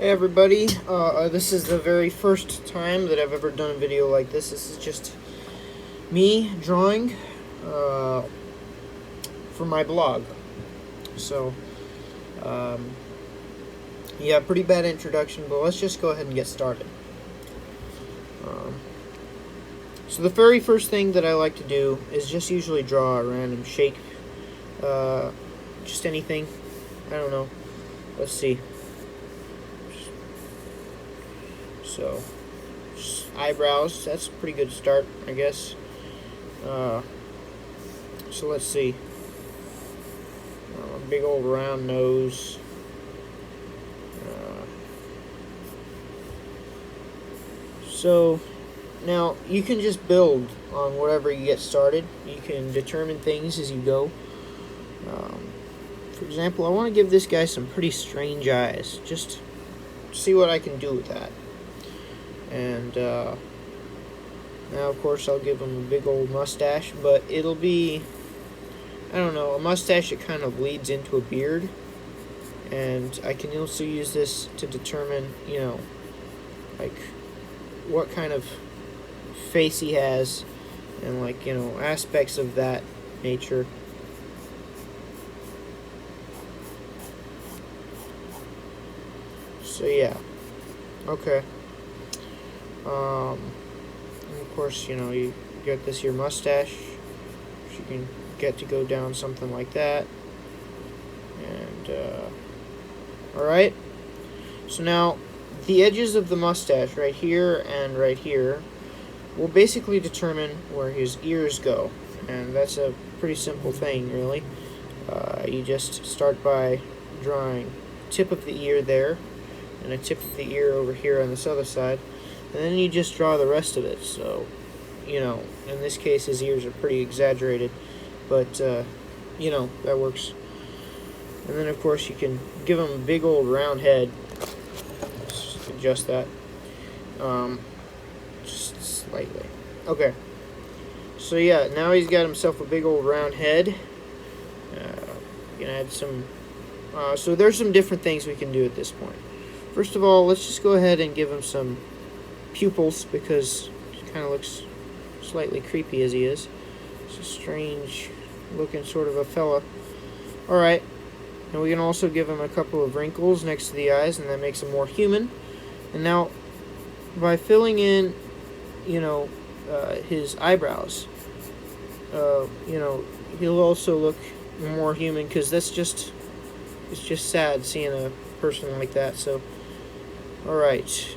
Hey everybody, this is the very first time that I've ever done a video like this. This is just me drawing for my blog. So, um, yeah, pretty bad introduction, but let's just go ahead and get started. So the very first thing that I like to do is just usually draw a random shape. Just anything. I don't know. Let's see. So, eyebrows, that's a pretty good start, I guess. So let's see. Big old round nose. So, now you can just build on whatever you get started. You can determine things as you go. For example, I want to give this guy some pretty strange eyes. Just see what I can do with that. And now, of course, I'll give him a big old mustache, but it'll be, I don't know, a mustache that kind of leads into a beard. And I can also use this to determine, like, what kind of face he has, and, like, aspects of that nature. So, yeah. Okay. And of course, you get this your mustache. You can get to go down something like that. And, alright. So now, the edges of the mustache, right here and right here, will basically determine where his ears go. And that's a pretty simple thing, really. You just start by drawing tip of the ear there, and a tip of the ear over here on this other side. And then you just draw the rest of it. So, in this case, his ears are pretty exaggerated. But, that works. And then, of course, you can give him a big old round head. Just adjust that. Just slightly. Okay. So, yeah, now he's got himself a big old round head. You can add some... so there's some different things we can do at this point. First of all, let's just go ahead and give him some pupils, because he kind of looks slightly creepy as he is. It's a strange looking sort of a fella. Alright, and we can also give him a couple of wrinkles next to the eyes, and that makes him more human. And now, by filling in, his eyebrows, he'll also look more human, because it's just sad seeing a person like that. So, alright.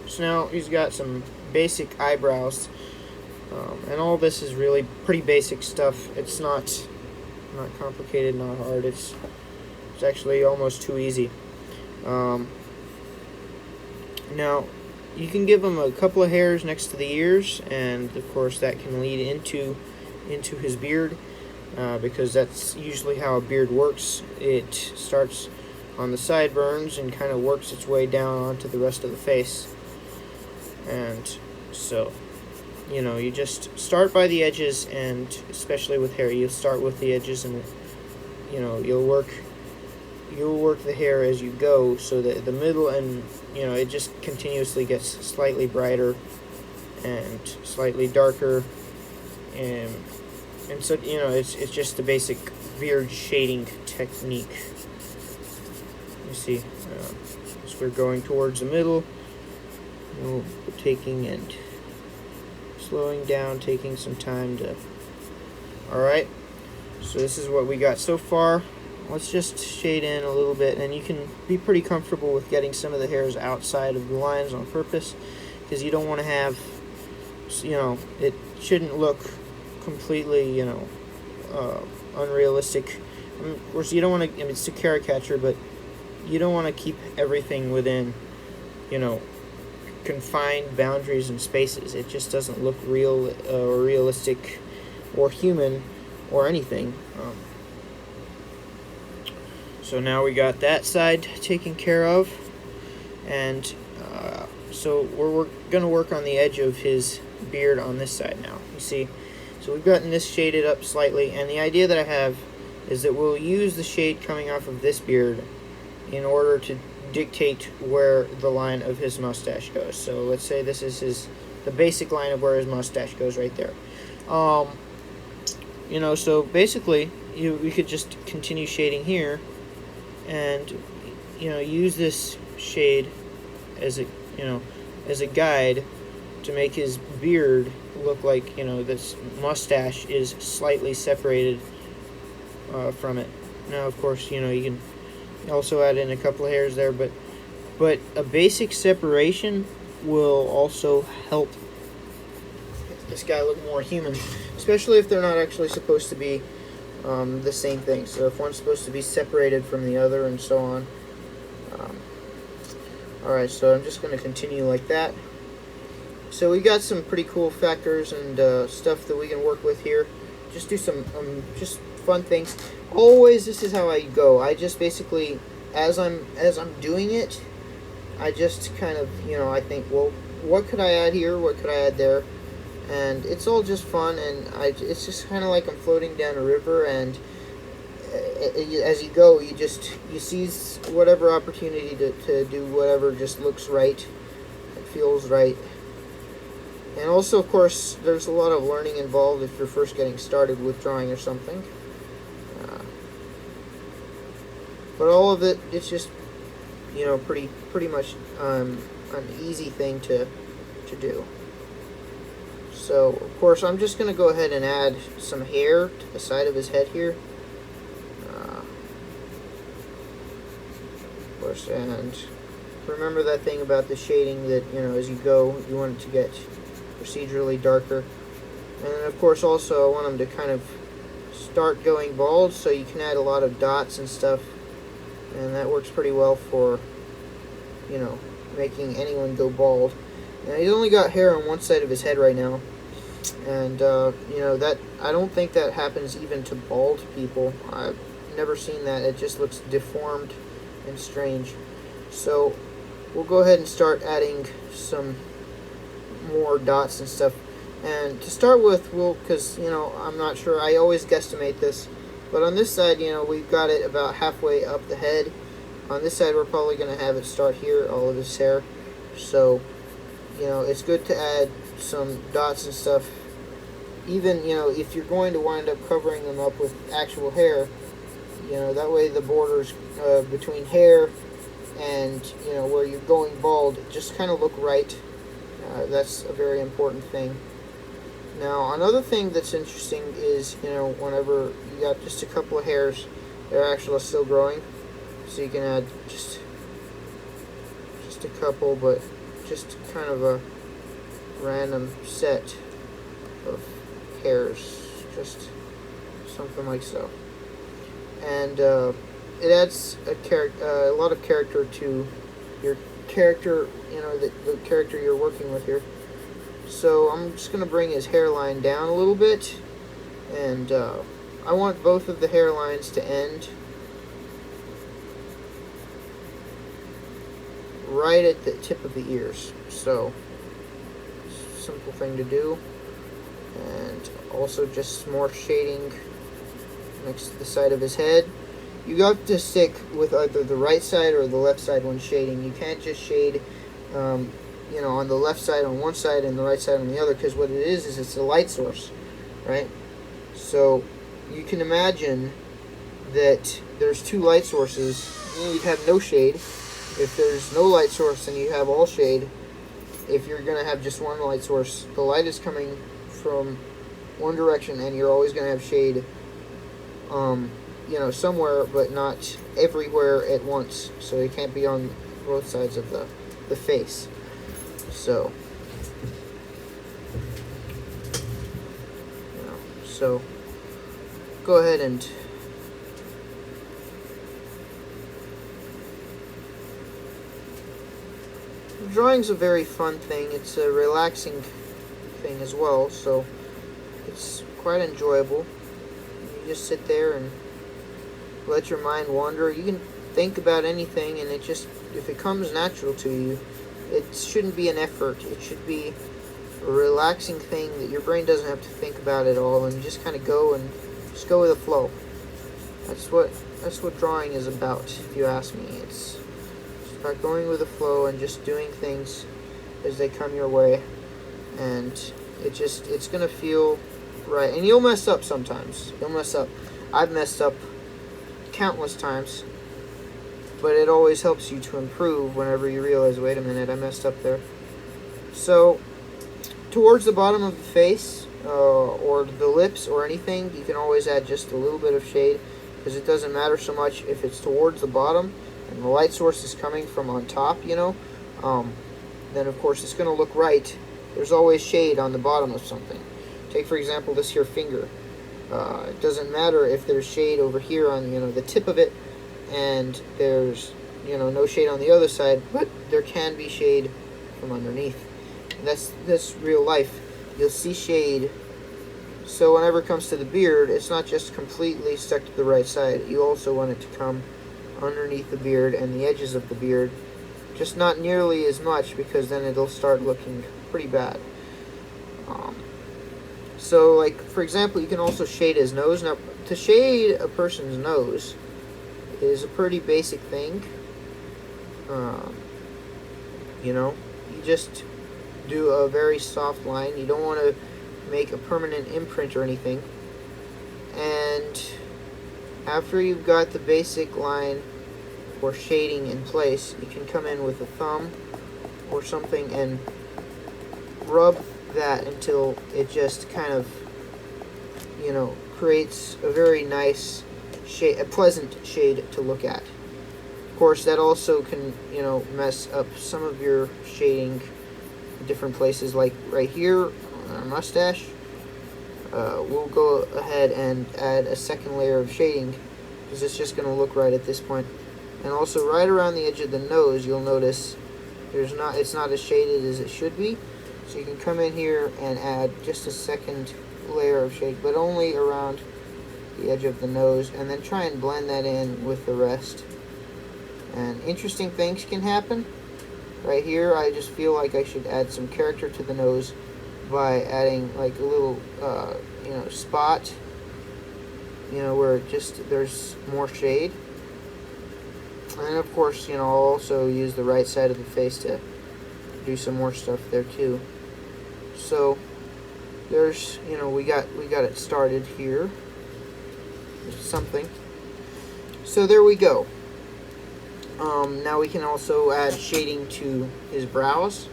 So now he's got some basic eyebrows, and all this is really pretty basic stuff. It's not complicated, not hard. It's actually almost too easy. Now you can give him a couple of hairs next to the ears, and of course that can lead into his beard, because that's usually how a beard works. It starts on the sideburns and kind of works its way down onto the rest of the face. And so, you just start by the edges, and especially with hair, you'll start with the edges, and you'll work the hair as you go, so that the middle, and it just continuously gets slightly brighter and slightly darker, and so it's just the basic beard shading technique. You see, as we're going towards the middle, we're taking and slowing down, taking some time to... Alright, so this is what we got so far. Let's just shade in a little bit, and you can be pretty comfortable with getting some of the hairs outside of the lines on purpose, because you don't want to have, it shouldn't look completely, unrealistic. Of course, you don't want to, it's a caricature, but you don't want to keep everything within, confined boundaries and spaces. It just doesn't look real or realistic or human or anything. So now we got that side taken care of, and so we're going to work on the edge of his beard on this side now. You see, so we've gotten this shaded up slightly, and the idea that I have is that we'll use the shade coming off of this beard in order to dictate where the line of his mustache goes. So let's say this is the basic line of where his mustache goes right there. So basically we could just continue shading here, and use this shade as a guide to make his beard look like this mustache is slightly separated from it. Now, of course, you can also add in a couple of hairs there, but a basic separation will also help this guy look more human, especially if they're not actually supposed to be the same thing. So if one's supposed to be separated from the other and so on. Alright, so I'm just going to continue like that. So we got some pretty cool factors and stuff that we can work with here. Just do some just fun things. Always, this is how I go. I just basically, as I'm doing it, I just kind of I think, well, what could I add here? What could I add there? And it's all just fun, and it's just kind of like I'm floating down a river, and as you go, you seize whatever opportunity to do whatever just looks right, it feels right. And also, of course, there's a lot of learning involved if you're first getting started with drawing or something. But all of it's just pretty much an easy thing to do. So, of course, I'm just going to go ahead and add some hair to the side of his head here. Of course, and remember that thing about the shading that, as you go, you want it to get procedurally darker. And then, of course, also I want him to kind of start going bald, so you can add a lot of dots and stuff. And that works pretty well for, making anyone go bald. Now, he's only got hair on one side of his head right now. And, that I don't think that happens even to bald people. I've never seen that. It just looks deformed and strange. So, we'll go ahead and start adding some more dots and stuff. And to start with, because, I'm not sure, I always guesstimate this. But on this side, we've got it about halfway up the head. On this side, we're probably going to have it start here, all of his hair. So, it's good to add some dots and stuff. Even, if you're going to wind up covering them up with actual hair, that way the borders between hair and, where you're going bald just kind of look right. That's a very important thing. Now, another thing that's interesting is, whenever you got just a couple of hairs, they're actually still growing. So you can add just a couple, but just kind of a random set of hairs, just something like so. And it adds a lot of character to your character, the character you're working with here. So I'm just going to bring his hairline down a little bit, and I want both of the hairlines to end right at the tip of the ears. So, simple thing to do. And also just more shading next to the side of his head. You got to stick with either the right side or the left side when shading. You can't just shade on the left side on one side and the right side on the other, because what it is it's a light source, right? So you can imagine that there's two light sources, and you'd have no shade. If there's no light source, then you have all shade. If you're going to have just one light source, the light is coming from one direction, and you're always going to have shade somewhere, but not everywhere at once. So it can't be on both sides of the face. So, so go ahead and drawing's a very fun thing. It's a relaxing thing as well, so it's quite enjoyable. You just sit there and let your mind wander. You can think about anything, and if it comes natural to you, it shouldn't be an effort. It should be a relaxing thing that your brain doesn't have to think about at all, and you just kind of go with the flow. That's what drawing is about, if you ask me. It's about going with the flow and just doing things as they come your way, and it's gonna feel right. And you'll mess up sometimes. You'll mess up. I've messed up countless times, but it always helps you to improve whenever you realize, wait a minute, I messed up there. So towards the bottom of the face, or the lips or anything, you can always add just a little bit of shade, because it doesn't matter so much if it's towards the bottom and the light source is coming from on top, then of course it's going to look right. There's always shade on the bottom of something. Take for example this here finger. It doesn't matter if there's shade over here on the tip of it, and there's no shade on the other side, but there can be shade from underneath. And that's real life. You'll see shade. So whenever it comes to the beard, it's not just completely stuck to the right side. You also want it to come underneath the beard and the edges of the beard, just not nearly as much, because then it'll start looking pretty bad. So like for example, you can also shade his nose. Now to shade a person's nose is a pretty basic thing. You just do a very soft line. You don't want to make a permanent imprint or anything. And after you've got the basic line or shading in place, you can come in with a thumb or something and rub that until it just kind of creates a very nice shade, a pleasant shade to look at. Of course, that also can mess up some of your shading in different places, like right here on our mustache. We'll go ahead and add a second layer of shading, because it's just going to look right at this point. And also right around the edge of the nose, you'll notice it's not as shaded as it should be. So you can come in here and add just a second layer of shade, but only around the edge of the nose, and then try and blend that in with the rest. And interesting things can happen. Right here, I just feel like I should add some character to the nose by adding like a little, spot, where there's more shade. And of course, I'll also use the right side of the face to do some more stuff there too. So there's, we got it started here. There's something. So there we go. Now we can also add shading to his brows.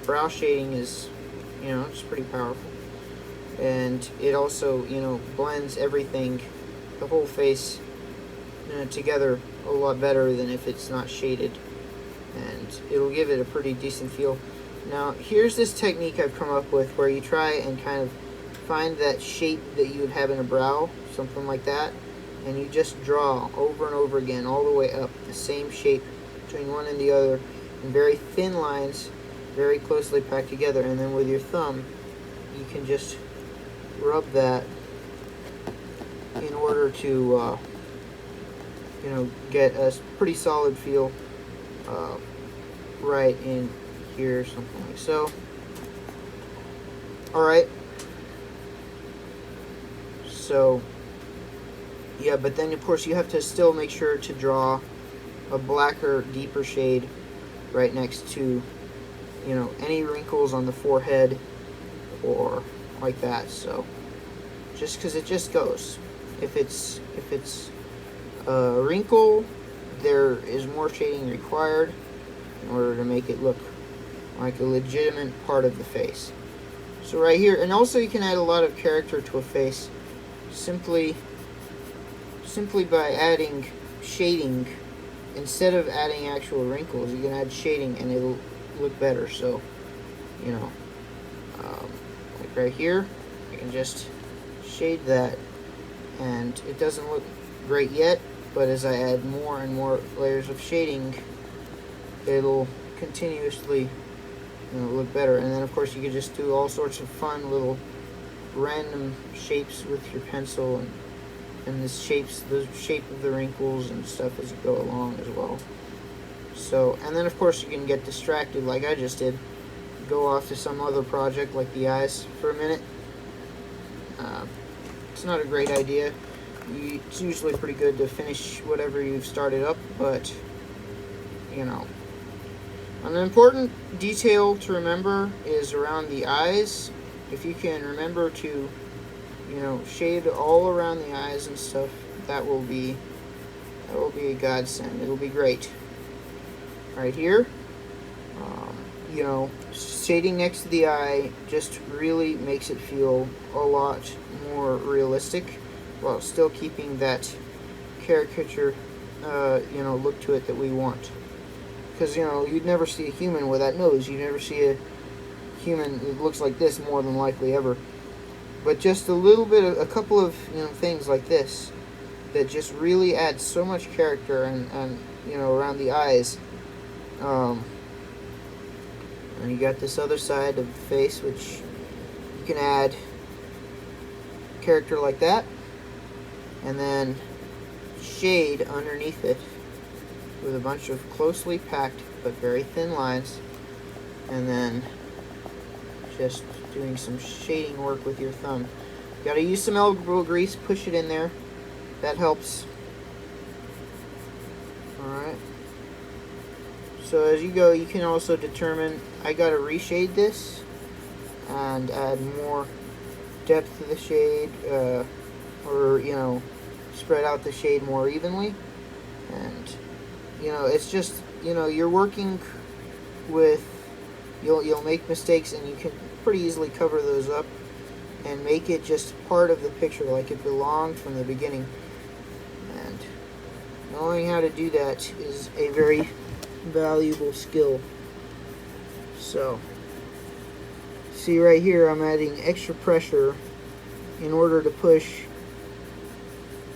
Brow shading is, it's pretty powerful. And it also, blends everything, the whole face, together a lot better than if it's not shaded. And it'll give it a pretty decent feel. Now, here's this technique I've come up with where you try and kind of find that shape that you would have in a brow, something like that, and you just draw over and over again, all the way up, the same shape between one and the other, in very thin lines, very closely packed together. And then with your thumb, you can just rub that in order to, get a pretty solid feel right in here, something like so. Alright. So, yeah, but then of course you have to still make sure to draw a blacker, deeper shade right next to, any wrinkles on the forehead or like that. So, just because it just goes. If it's a wrinkle, there is more shading required in order to make it look like a legitimate part of the face. So right here, and also you can add a lot of character to a face simply by adding shading. Instead of adding actual wrinkles, you can add shading and it'll look better. So, like right here, I can just shade that, and it doesn't look great yet, but as I add more and more layers of shading, it'll continuously look better. And then of course you can just do all sorts of fun little random shapes with your pencil, and the shape of the wrinkles and stuff as you go along as well. So, and then of course you can get distracted like I just did, go off to some other project like the eyes for a minute. It's not a great idea. it's usually pretty good to finish whatever you've started up, but you know. An important detail to remember is around the eyes. If you can remember to, you know, shade all around the eyes and stuff, that will be a godsend. It'll be great. Right here, you know, shading next to the eye just really makes it feel a lot more realistic, while still keeping that caricature, you know, look to it that we want. Because, you know, you'd never see a human with that nose. You never see a human that looks like this, more than likely, ever. But just a little bit of, a couple of, you know, things like this that just really add so much character and you know, around the eyes. And you got this other side of the face, which you can add character like that, and then shade underneath it with a bunch of closely packed but very thin lines, and then just doing some shading work with your thumb. You gotta use some elbow grease, push it in there. That helps. Alright. So as you go, you can also determine, I gotta reshade this and add more depth to the shade, or, you know, spread out the shade more evenly. And you know, it's just, you know, you're working with, you'll make mistakes, and you can pretty easily cover those up and make it just part of the picture, like it belonged from the beginning. And knowing how to do that is a very valuable skill. So, see right here, I'm adding extra pressure in order to push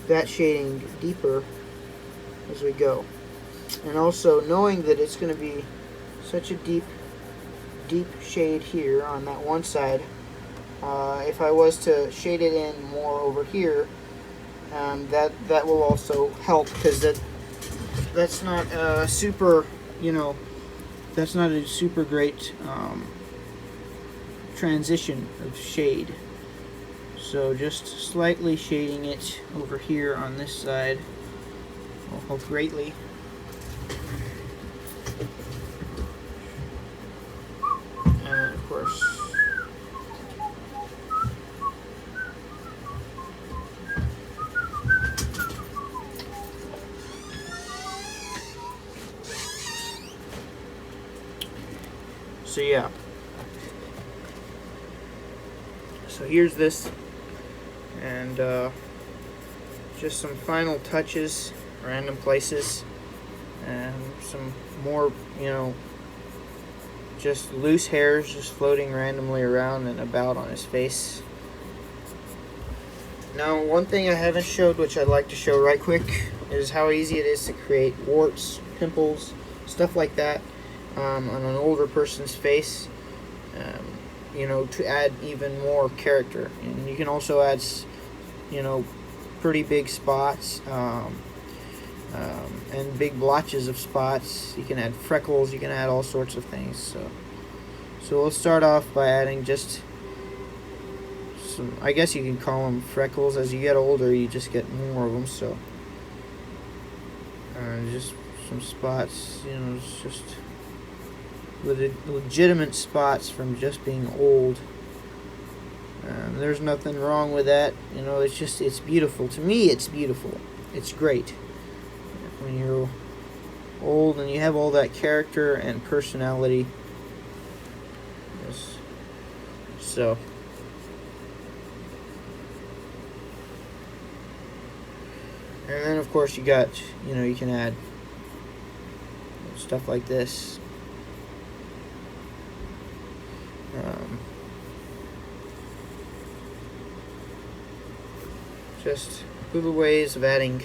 that shading deeper as we go. And also knowing that it's going to be such a deep shade here on that one side, if I was to shade it in more over here, that will also help, because that's not a super, you know, that's not a super great transition of shade. So just slightly shading it over here on this side will help greatly. And of course, so yeah. So here's this, and just some final touches, random places, and some more, you know, just loose hairs just floating randomly around and about on his face. Now, one thing I haven't showed, which I'd like to show right quick, is how easy it is to create warts, pimples, stuff like that on an older person's face. You know, to add even more character. And you can also add, you know, pretty big spots, and big blotches of spots. You can add freckles, you can add all sorts of things. So we'll start off by adding just some, I guess you can call them freckles. As you get older, you just get more of them. So just some spots, you know, it's just legitimate spots from just being old. There's nothing wrong with that, you know. It's just, it's beautiful. To me, it's beautiful. It's great when you're old and you have all that character and personality. Yes. So and then of course you got, you know, you can add stuff like this. Just little ways of adding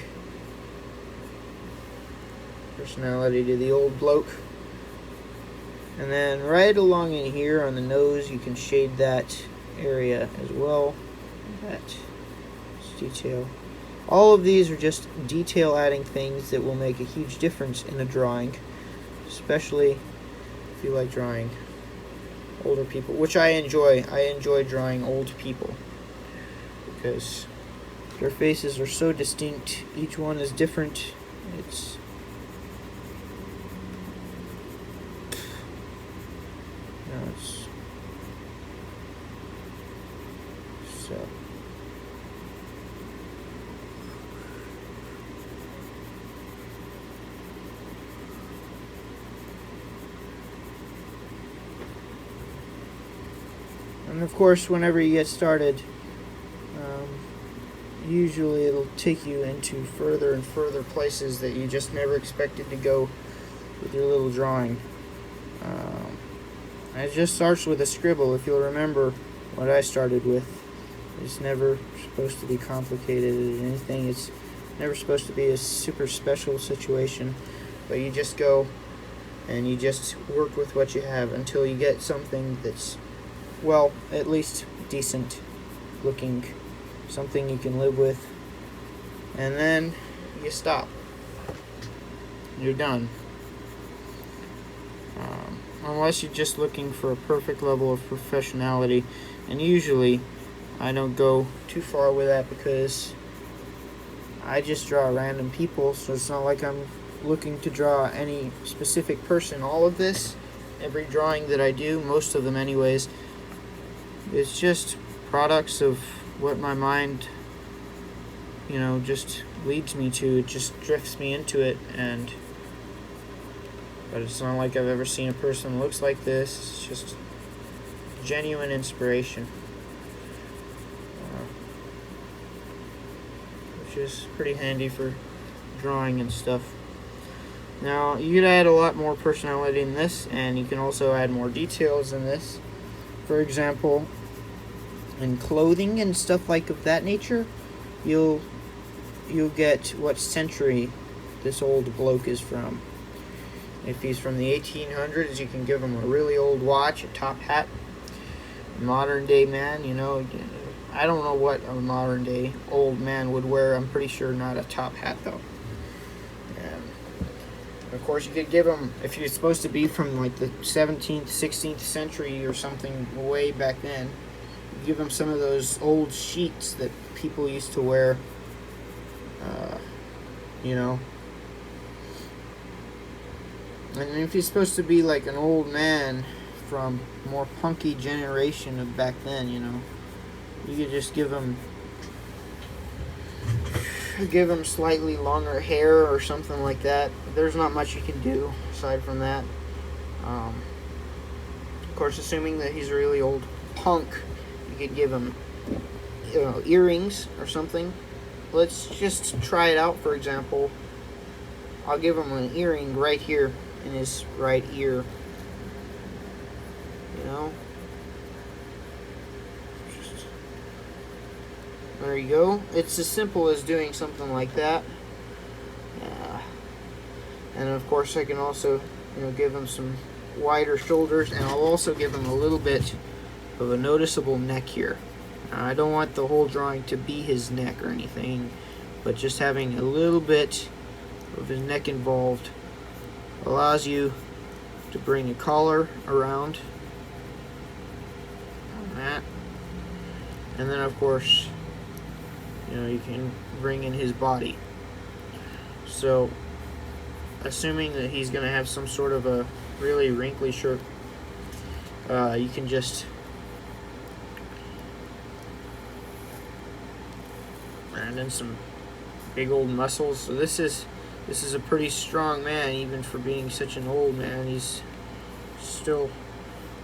personality to the old bloke. And then right along in here on the nose, you can shade that area as well. That detail. All of these are just detail adding things that will make a huge difference in a drawing, especially if you like drawing older people, which I enjoy. I enjoy drawing old people because Their faces are so distinct. Each one is different. It's it's so. And of course, whenever you get started, usually it'll take you into further and further places that you just never expected to go with your little drawing. It just starts with a scribble. If you'll remember what I started with, it's never supposed to be complicated or anything. It's never supposed to be a super special situation, but you just go and you just work with what you have until you get something that's, well, at least decent looking, something you can live with, and then you stop. You're done. Unless you're just looking for a perfect level of professionality, and usually I don't go too far with that because I just draw random people, so it's not like I'm looking to draw any specific person. All of this, every drawing that I do, most of them anyways, it's just products of what my mind, just leads me to. It just drifts me into it, but it's not like I've ever seen a person that looks like this. It's just genuine inspiration, which is pretty handy for drawing and stuff. Now, you could add a lot more personality in this, and you can also add more details in this. For example, in clothing and stuff like of that nature, you'll get what century this old bloke is from. If he's from the 1800s, you can give him a really old watch, a top hat. Modern day man, I don't know what a modern day old man would wear. I'm pretty sure not a top hat though. And of course, you could give him, if you're supposed to be from like the 17th, 16th century or something way back then, give him some of those old sheets that people used to wear, And if he's supposed to be like an old man from more punky generation of back then, you could just give him slightly longer hair or something like that. There's not much you can do aside from that. Of course, assuming that he's a really old punk, you could give him, earrings or something. Let's just try it out. For example, I'll give him an earring right here in his right ear. There you go. It's as simple as doing something like that. And of course, I can also, give him some wider shoulders, and I'll also give him a little bit of a noticeable neck here. I don't want the whole drawing to be his neck or anything, but just having a little bit of his neck involved allows you to bring a collar around on that. And then of course, you can bring in his body. So assuming that he's going to have some sort of a really wrinkly shirt, you can just add in some big old muscles. So this is a pretty strong man, even for being such an old man. He's still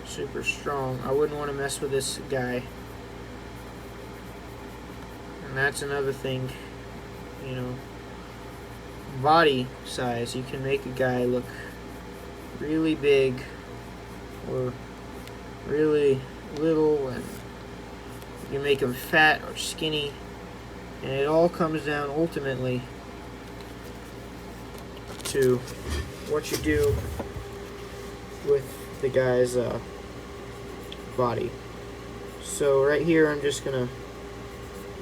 super strong. I wouldn't want to mess with this guy. And that's another thing, body size. You can make a guy look really big or really little, and you can make him fat or skinny, and it all comes down ultimately to what you do with the guy's body. So right here, I'm just gonna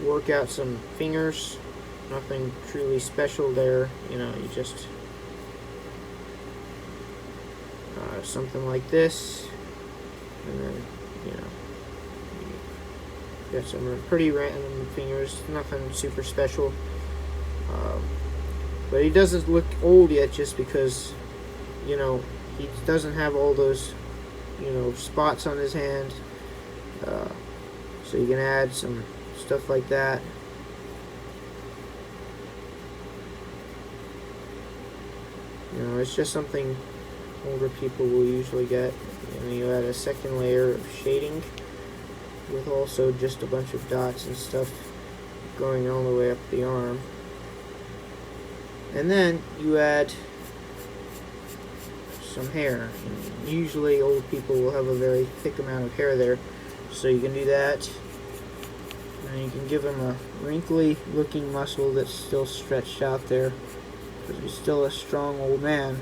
work out some fingers. Nothing truly special there, you just something like this, and then Got some pretty random fingers, nothing super special. But he doesn't look old yet just because, you know, he doesn't have all those, you know, spots on his hand. So you can add some stuff like that. You know, it's just something older people will usually get. And you add a second layer of shading with also just a bunch of dots and stuff going all the way up the arm. And then you add some hair. And usually old people will have a very thick amount of hair there, so you can do that. And you can give him a wrinkly looking muscle that's still stretched out there, because he's still a strong old man,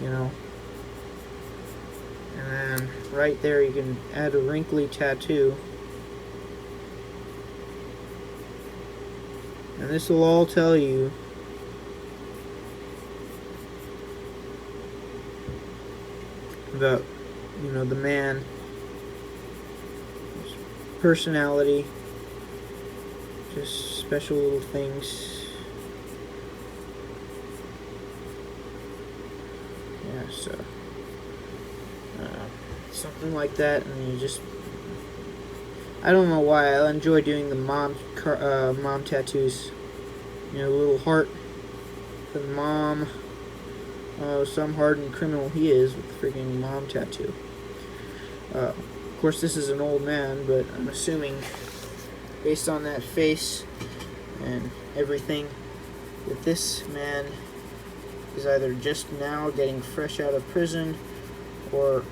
you know. And then right there you can add a wrinkly tattoo. And this will all tell you about, you know, the man, his personality, just special little things. Yeah, so something like that, and you just, I don't know why I enjoy doing the mom tattoos. You know, a little heart for the mom. Some hardened criminal he is with the freaking mom tattoo. Of course, this is an old man, but I'm assuming, based on that face and everything, that this man is either just now getting fresh out of prison or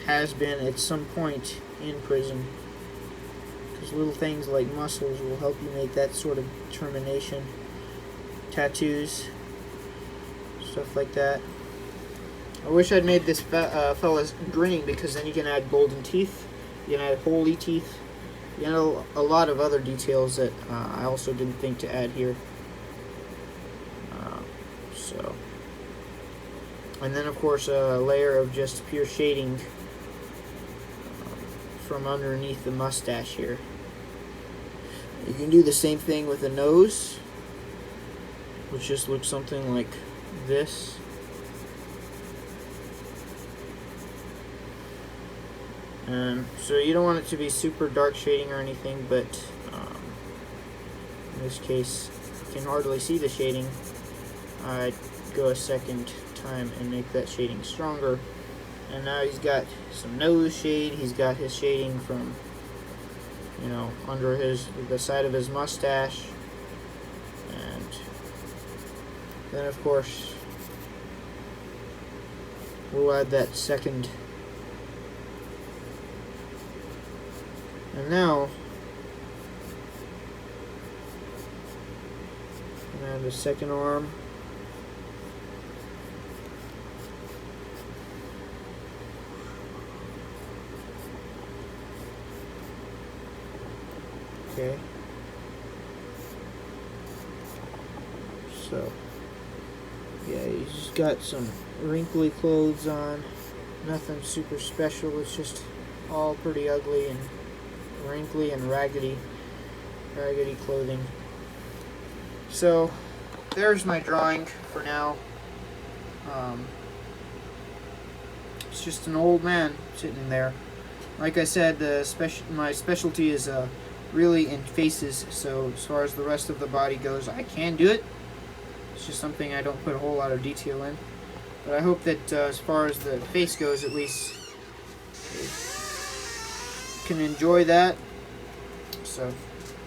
has been at some point in prison. Because little things like muscles will help you make that sort of determination. Tattoos, stuff like that. I wish I'd made this fella's grinning, because then you can add golden teeth, you can add holy teeth, you know, a lot of other details that I also didn't think to add here. And then of course a layer of just pure shading from underneath the mustache here. You can do the same thing with the nose, which just looks something like this. So you don't want it to be super dark shading or anything, but in this case you can hardly see the shading. I'd go a second time and make that shading stronger. And now he's got some nose shade. He's got his shading from, you know, under the side of his mustache. And then of course we'll add that second. And now add the second arm. Okay. So, yeah, he's just got some wrinkly clothes on. Nothing super special. It's just all pretty ugly and wrinkly and raggedy clothing. So, there's my drawing for now. It's just an old man sitting there. Like I said, my specialty is really in faces, so as far as the rest of the body goes, I can do it. It's just something I don't put a whole lot of detail in. But I hope that as far as the face goes, at least, you can enjoy that. So,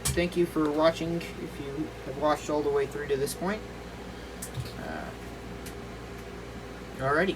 thank you for watching, if you have watched all the way through to this point. Alrighty.